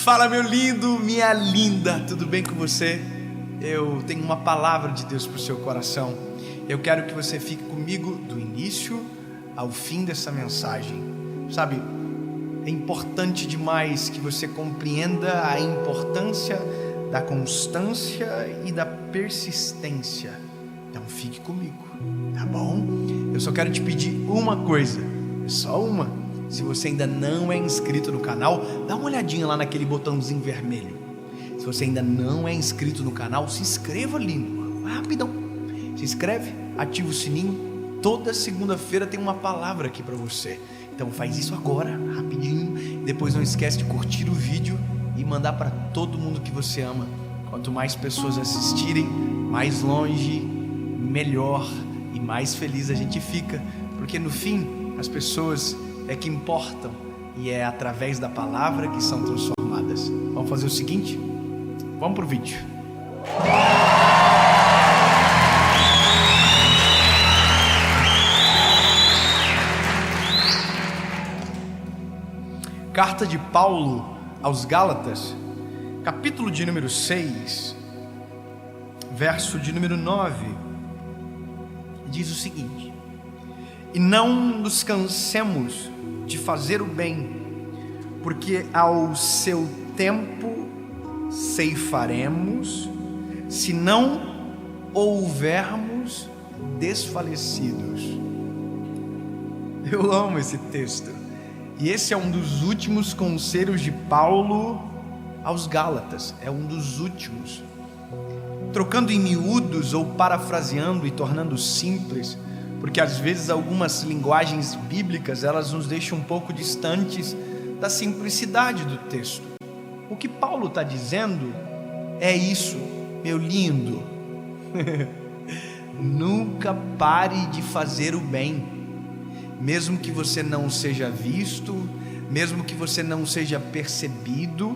Fala, meu lindo, minha linda, tudo bem com você? Eu tenho uma palavra de Deus para o seu coração. Eu quero que você fique comigo do início ao fim dessa mensagem. Sabe, é importante demais que você compreenda a importância da constância e da persistência. Então fique comigo, tá bom? Eu só quero te pedir uma coisa, é só uma. Se você ainda não é inscrito no canal, dá uma olhadinha lá naquele botãozinho vermelho. Se você ainda não é inscrito no canal, se inscreva, lindo, rapidão. Se inscreve, ativa o sininho. Toda segunda-feira tem uma palavra aqui para você. Então faz isso agora, rapidinho. Depois não esquece de curtir o vídeo e mandar para todo mundo que você ama. Quanto mais pessoas assistirem, mais longe, melhor e mais feliz a gente fica. Porque no fim, as pessoas é que importam, e é através da palavra que são transformadas. Vamos fazer o seguinte? Vamos pro vídeo. Carta de Paulo aos Gálatas, capítulo de número 6, verso de número 9, diz o seguinte: e não nos cansemos de fazer o bem, porque ao seu tempo ceifaremos, se não houvermos desfalecidos. Eu amo esse texto, e esse é um dos últimos conselhos de Paulo aos Gálatas, é um dos últimos. Trocando em miúdos ou parafraseando e tornando simples, porque às vezes algumas linguagens bíblicas elas nos deixam um pouco distantes da simplicidade do texto. O que Paulo está dizendo é isso, meu lindo. Nunca pare de fazer o bem, mesmo que você não seja visto, mesmo que você não seja percebido,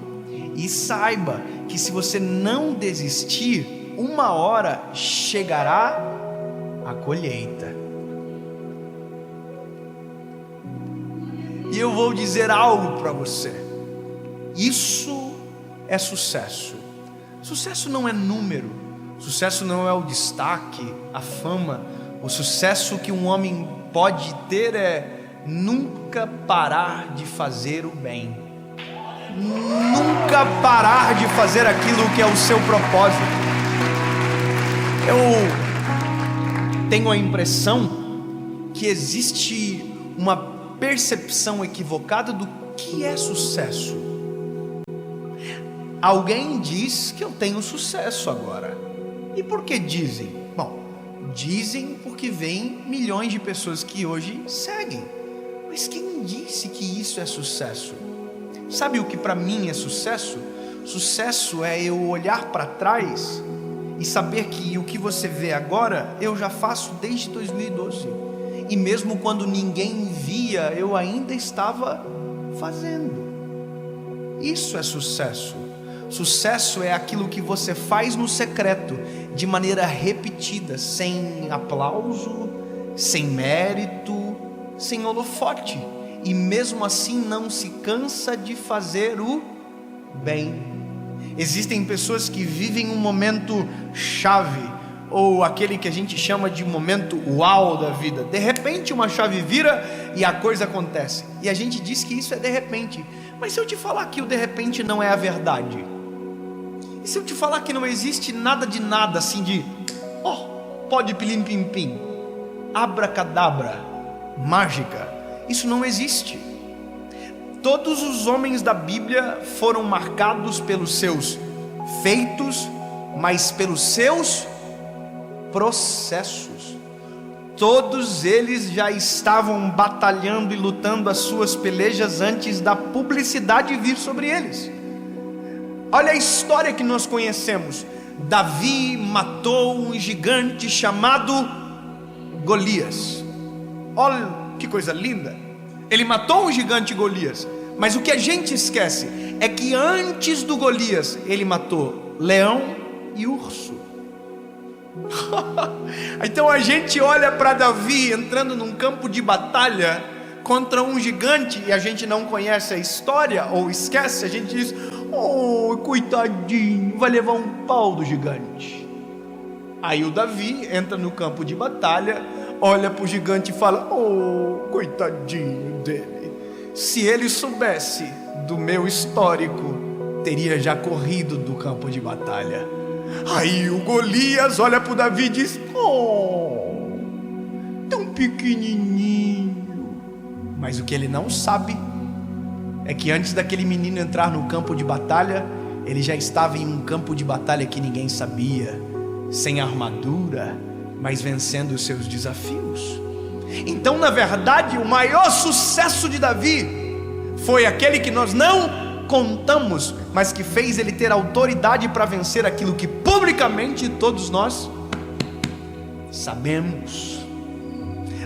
e saiba que se você não desistir, uma hora chegará a colheita. E eu vou dizer algo para você. Isso é sucesso. Sucesso não é número. Sucesso não é o destaque, a fama. O sucesso que um homem pode ter é nunca parar de fazer o bem. Nunca parar de fazer aquilo que é o seu propósito. Eu tenho a impressão que existe uma percepção equivocada do que é sucesso. Alguém diz que eu tenho sucesso agora. E por que dizem? Bom, dizem porque vem milhões de pessoas que hoje seguem. Mas quem disse que isso é sucesso? Sabe o que para mim é sucesso? Sucesso é eu olhar para trás e saber que o que você vê agora eu já faço desde 2012. E mesmo quando ninguém via, eu ainda estava fazendo. Isso é sucesso. Sucesso é aquilo que você faz no secreto, de maneira repetida, sem aplauso, sem mérito, sem holofote. E mesmo assim não se cansa de fazer o bem. Existem pessoas que vivem um momento chave, ou aquele que a gente chama de momento uau da vida. De repente uma chave vira e a coisa acontece, e a gente diz que isso é de repente. Mas se eu te falar que o de repente não é a verdade, e se eu te falar que não existe nada de nada, assim de pode pilim pim pim, abracadabra, mágica, isso não existe. Todos os homens da Bíblia foram marcados pelos seus feitos, mas pelos seus processos. Todos eles já estavam batalhando e lutando as suas pelejas antes da publicidade vir sobre eles. Olha a história que nós conhecemos. Davi matou um gigante chamado Golias. Olha que coisa linda. Ele matou um gigante Golias. Mas o que a gente esquece é que antes do Golias ele matou leão e urso. Então a gente olha para Davi entrando num campo de batalha contra um gigante e a gente não conhece a história ou esquece, a gente diz: Oh, coitadinho, vai levar um pau do gigante. Aí o Davi entra no campo de batalha, olha para o gigante e fala: oh, coitadinho dele. Se ele soubesse do meu histórico, teria já corrido do campo de batalha. Aí o Golias olha para o Davi e diz: oh, tão pequenininho. Mas o que ele não sabe é que antes daquele menino entrar no campo de batalha, ele já estava em um campo de batalha que ninguém sabia, sem armadura, mas vencendo os seus desafios. Então, na verdade, o maior sucesso de Davi foi aquele que nós não contamos, mas que fez ele ter autoridade para vencer aquilo que publicamente todos nós sabemos.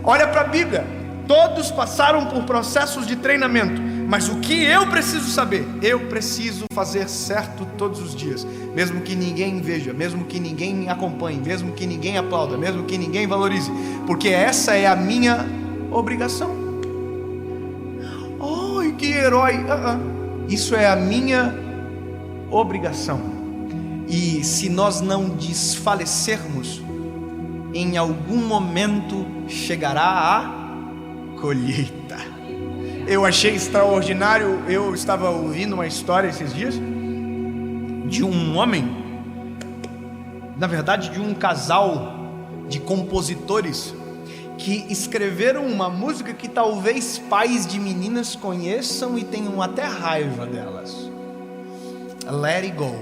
Olha para a Bíblia, todos passaram por processos de treinamento, mas o que eu preciso saber? Eu preciso fazer certo todos os dias, mesmo que ninguém veja, mesmo que ninguém acompanhe, mesmo que ninguém aplauda, mesmo que ninguém valorize, porque essa é a minha obrigação. Ai, que herói! Isso é a minha obrigação. E se nós não desfalecermos, em algum momento chegará a colheita. Eu achei extraordinário, eu estava ouvindo uma história esses dias de um homem, na verdade de um casal de compositores que escreveram uma música que talvez pais de meninas conheçam e tenham até raiva delas. Let It Go.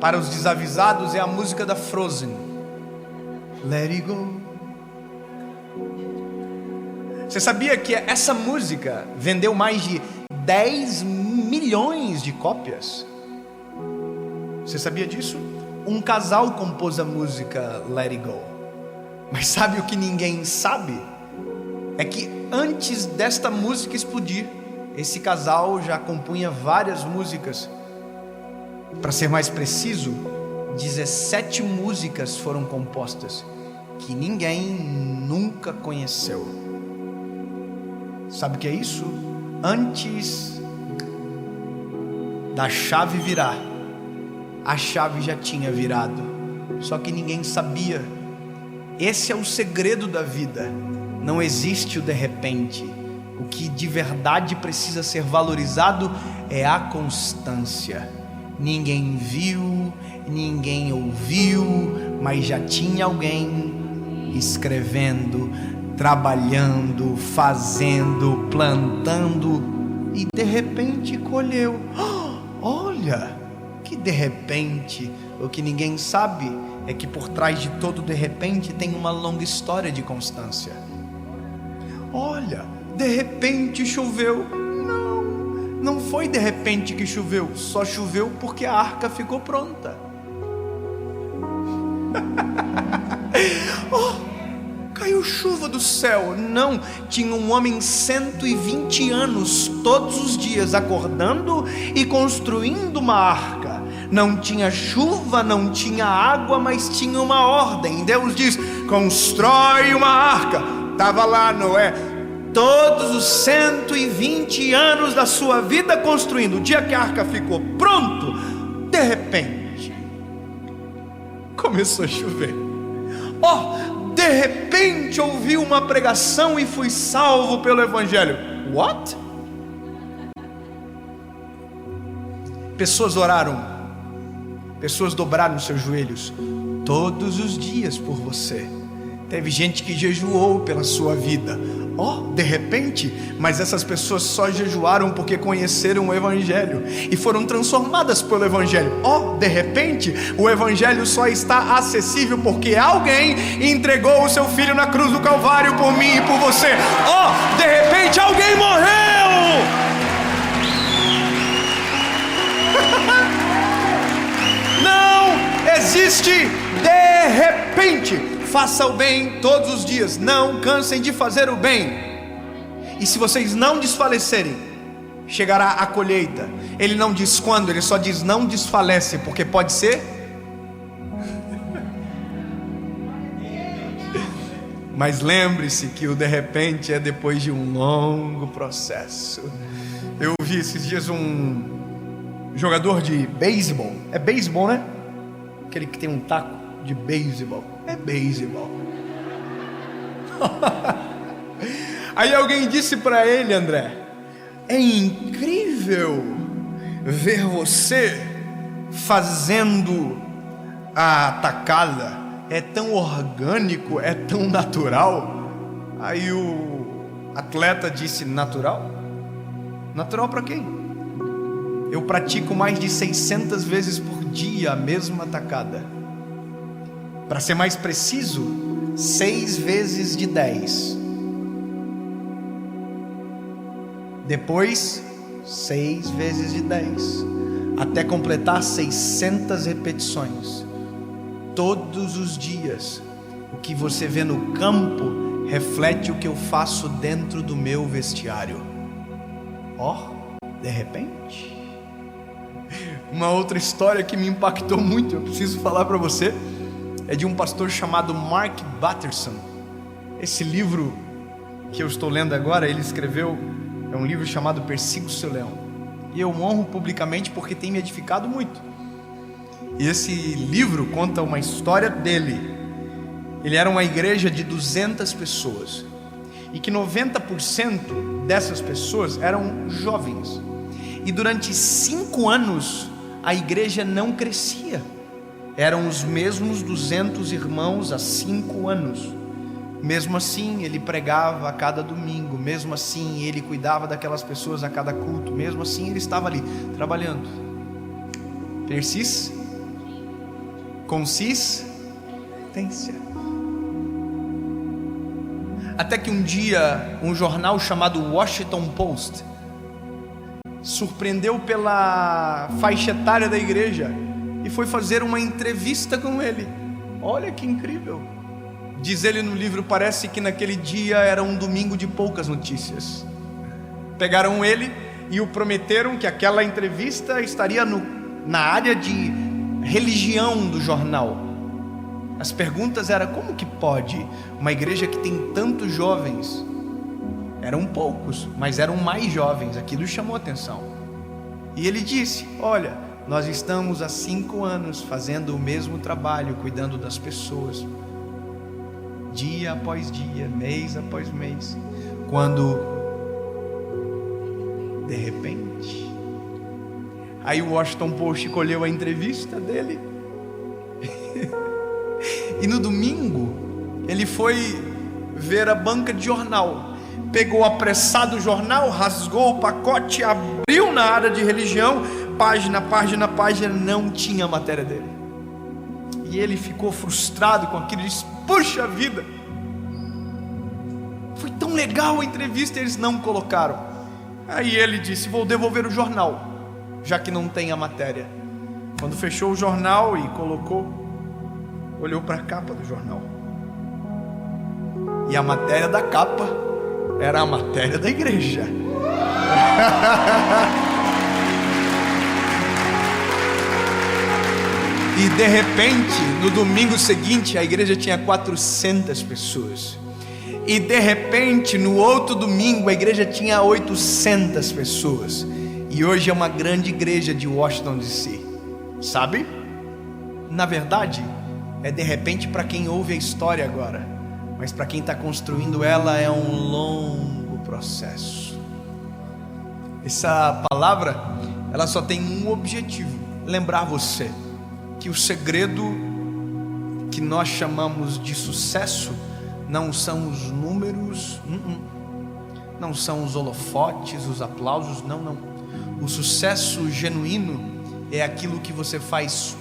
Para os desavisados é a música da Frozen. Let It Go. Você sabia que essa música vendeu mais de 10 milhões de cópias? Você sabia disso? Um casal compôs a música Let It Go. Mas sabe o que ninguém sabe? É que antes desta música explodir, esse casal já compunha várias músicas. Para ser mais preciso, 17 músicas foram compostas que ninguém nunca conheceu. Sabe o que é isso? Antes da chave virar, a chave já tinha virado, só que ninguém sabia. Esse é o segredo da vida. Não existe o de repente. O que de verdade precisa ser valorizado é a constância. Ninguém viu, ninguém ouviu, mas já tinha alguém escrevendo, trabalhando, fazendo, plantando, e de repente colheu. Olha, que de repente. O que ninguém sabe é que por trás de todo de repente tem uma longa história de constância. Olha, de repente choveu. Não foi de repente que choveu, só choveu porque a arca ficou pronta. Caiu chuva do céu. Não, tinha um homem 120 anos todos os dias acordando e construindo uma arca. Não tinha chuva, não tinha água, mas tinha uma ordem. Deus diz: constrói uma arca. Estava lá Noé, todos os 120 anos da sua vida construindo. O dia que a arca ficou pronto, de repente começou a chover. De repente ouvi uma pregação e fui salvo pelo Evangelho. What? Pessoas oraram, pessoas dobraram seus joelhos todos os dias por você. Teve gente que jejuou pela sua vida. De repente, mas essas pessoas só jejuaram porque conheceram o Evangelho e foram transformadas pelo Evangelho. De repente, o Evangelho só está acessível porque alguém entregou o seu filho na cruz do Calvário por mim e por você. De repente, alguém morreu. Não existe de repente. Faça o bem todos os dias, não cansem de fazer o bem. E se vocês não desfalecerem, chegará a colheita. Ele não diz quando, ele só diz não desfalece, porque pode ser. Mas lembre-se que o de repente é depois de um longo processo. Eu vi esses dias um jogador de beisebol. É beisebol, né? Aquele que tem um taco de beisebol. É beisebol. Aí alguém disse para ele, André: é incrível ver você fazendo a tacada. É tão orgânico, é tão natural. Aí o atleta disse: natural? Natural para quem? Eu pratico mais de 600 vezes por dia a mesma tacada. Para ser mais preciso, 6 vezes de 10. Depois, 6 vezes de 10. Até completar 600 repetições. Todos os dias. O que você vê no campo reflete o que eu faço dentro do meu vestiário. De repente. Uma outra história que me impactou muito, eu preciso falar para você, é de um pastor chamado Mark Batterson. Esse livro que eu estou lendo agora, ele escreveu, é um livro chamado Persiga o Seu Leão. E eu honro publicamente porque tem me edificado muito. E esse livro conta uma história dele. Ele era uma igreja de 200 pessoas. E que 90% dessas pessoas eram jovens. E durante 5 anos a igreja não crescia. Eram os mesmos 200 irmãos há 5 anos. Mesmo assim ele pregava a cada domingo. Mesmo assim ele cuidava daquelas pessoas a cada culto. Mesmo assim ele estava ali trabalhando. Consistência. Até que um dia um jornal chamado Washington Post surpreendeu pela faixa etária da igreja e foi fazer uma entrevista com ele. Olha que incrível. Diz ele no livro, parece que naquele dia era um domingo de poucas notícias. Pegaram ele e o prometeram que aquela entrevista estaria na área de religião do jornal. As perguntas eram: como que pode uma igreja que tem tantos jovens? Eram poucos, mas eram mais jovens. Aquilo chamou atenção. E ele disse: olha, nós estamos há 5 anos fazendo o mesmo trabalho, cuidando das pessoas, dia após dia, mês após mês. Quando de repente, aí o Washington Post colheu a entrevista dele. E no domingo ele foi ver a banca de jornal, pegou apressado o jornal, rasgou o pacote, abriu na área de religião, página, não tinha a matéria dele. E ele ficou frustrado com aquilo, disse: puxa vida, foi tão legal a entrevista, eles não colocaram. Aí ele disse: vou devolver o jornal, já que não tem a matéria. Quando fechou o jornal e colocou, olhou para a capa do jornal, e a matéria da capa era a matéria da igreja. E de repente, no domingo seguinte, a igreja tinha 400 pessoas. E de repente, no outro domingo, a igreja tinha 800 pessoas. E hoje é uma grande igreja de Washington DC. Sabe? Na verdade, é de repente para quem ouve a história agora, mas para quem está construindo ela é um longo processo. Essa palavra, ela só tem um objetivo: lembrar você que o segredo que nós chamamos de sucesso não são os números, não são os holofotes, os aplausos, não. O sucesso genuíno é aquilo que você faz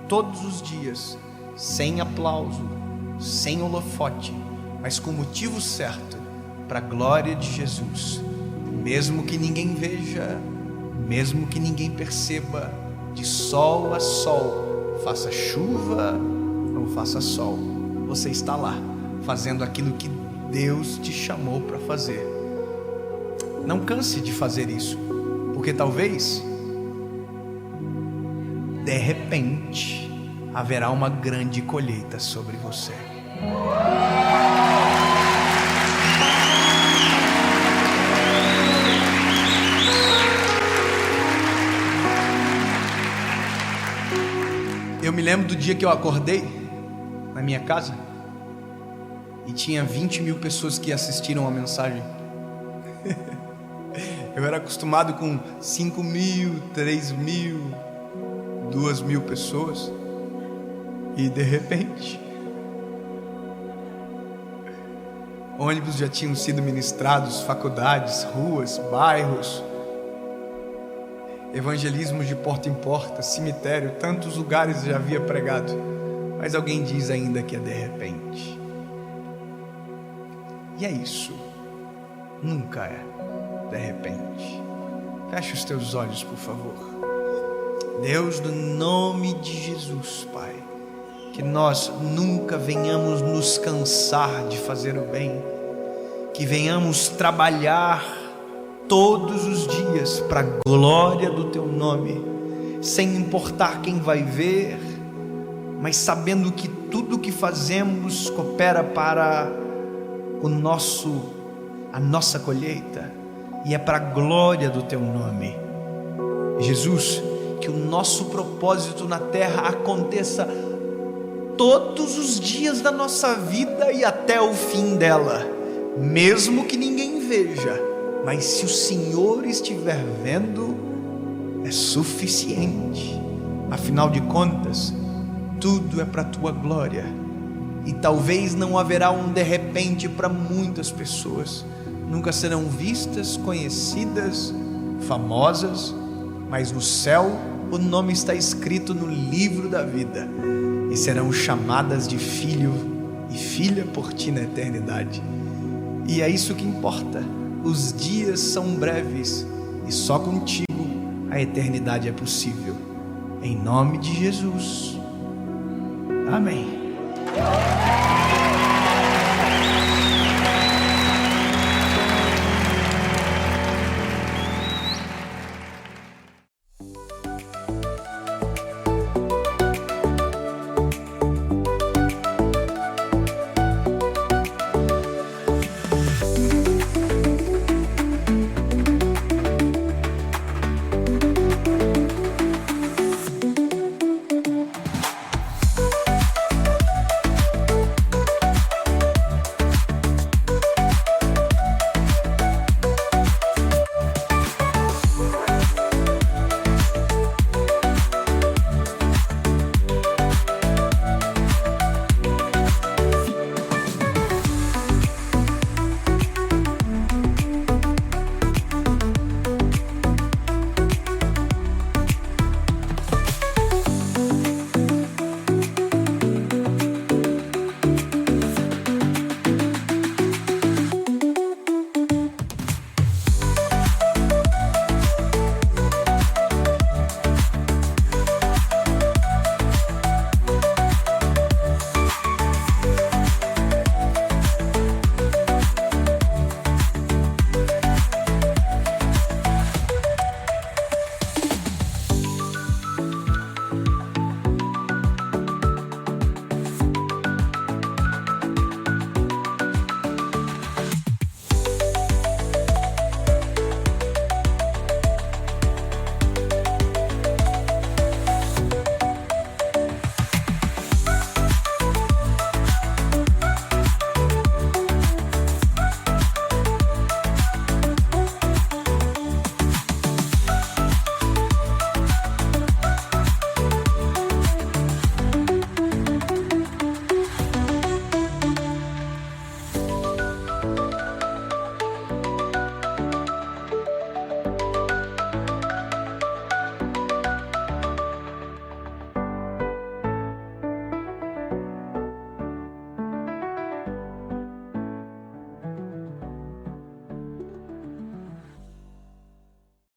todos os dias, sem aplauso, sem holofote, mas com o motivo certo, para a glória de Jesus. Mesmo que ninguém veja, mesmo que ninguém perceba, de sol a sol, faça chuva ou faça sol, você está lá, fazendo aquilo que Deus te chamou para fazer. Não canse de fazer isso, porque talvez, de repente, haverá uma grande colheita sobre você. lembro do dia que eu acordei na minha casa e tinha 20 mil pessoas que assistiram a mensagem. Eu era acostumado com 5 mil, 3 mil, 2 mil pessoas. E de repente, ônibus já tinham sido ministrados, faculdades, ruas, bairros, evangelismos de porta em porta, cemitério, tantos lugares já havia pregado. Mas alguém diz ainda que é de repente. E é isso. Nunca é de repente. Feche os teus olhos, por favor. Deus, no nome de Jesus, Pai, que nós nunca venhamos nos cansar de fazer o bem, que venhamos trabalhar todos os dias para a glória do Teu nome, sem importar quem vai ver, mas sabendo que tudo que fazemos coopera para a nossa colheita, e é para a glória do Teu nome. Jesus, que o nosso propósito na terra aconteça todos os dias da nossa vida e até o fim dela, mesmo que ninguém veja, mas se o Senhor estiver vendo, é suficiente. Afinal de contas, tudo é para a Tua glória, e talvez não haverá um de repente para muitas pessoas, nunca serão vistas, conhecidas, famosas, mas no céu o nome está escrito no livro da vida, e serão chamadas de filho e filha por Ti na eternidade. E é isso que importa. Os dias são breves e só contigo a eternidade é possível. Em nome de Jesus. Amém.